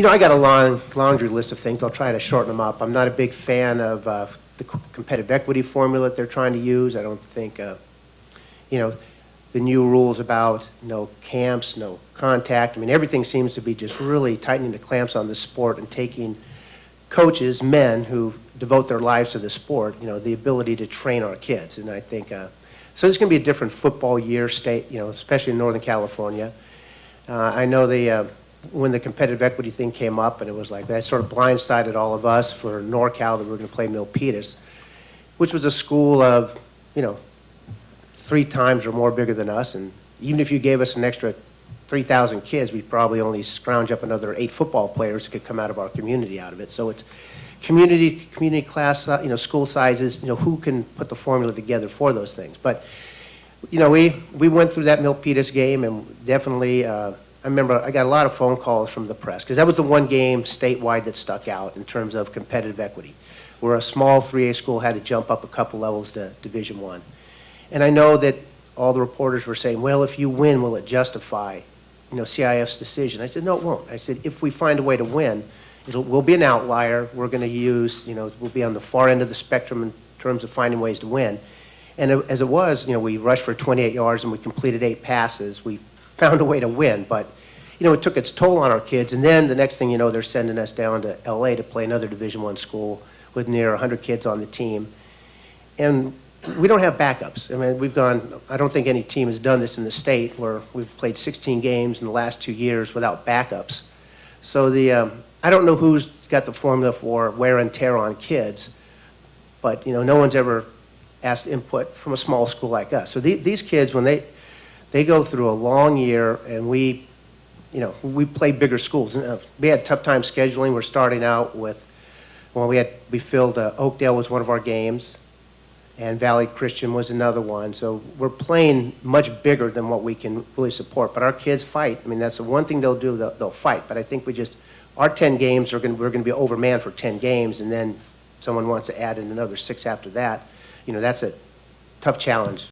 I got a long laundry list of things. I'll try to shorten them up. I'm not a big fan of the competitive equity formula that they're trying to use. I don't think, the new rules about no camps, no contact. I mean, everything seems to be just really tightening the clamps on the sport and taking coaches, men who devote their lives to the sport, the ability to train our kids. And I think, so it's going to be a different football year state, especially in Northern California. I know when the competitive equity thing came up, and it was like that sort of blindsided all of us for NorCal that we were going to play Milpitas, which was a school of, 3 times or more bigger than us. And even if you gave us an extra 3,000 kids, we'd probably only scrounge up another 8 football players that could come out of our community out of it. So it's community class, school sizes, who can put the formula together for those things. But, we went through that Milpitas game, and definitely, I remember I got a lot of phone calls from the press, because that was the one game statewide that stuck out in terms of competitive equity, where a small 3A school had to jump up a couple levels to Division I. And I know that all the reporters were saying, well, if you win, will it justify, CIF's decision? I said, no, it won't. I said, if we find a way to win, we'll be an outlier. We're going to use, we'll be on the far end of the spectrum in terms of finding ways to win. And as it was, we rushed for 28 yards and we completed 8 passes. We found a way to win, but, it took its toll on our kids. And then the next thing you know, they're sending us down to LA to play another Division I school with near 100 kids on the team. And we don't have backups. I mean, I don't think any team has done this in the state, where we've played 16 games in the last 2 years without backups. So I don't know who's got the formula for wear and tear on kids, but, no one's ever asked input from a small school like us. So these kids, when they go through a long year, and we play bigger schools. We had a tough time scheduling. We're starting out with, we filled Oakdale was one of our games, and Valley Christian was another one. So we're playing much bigger than what we can really support. But our kids fight. I mean, that's the one thing they'll do. They'll fight. But I think our 10 games we're going to be overmanned for 10 games, and then someone wants to add in another 6 after that. That's a tough challenge.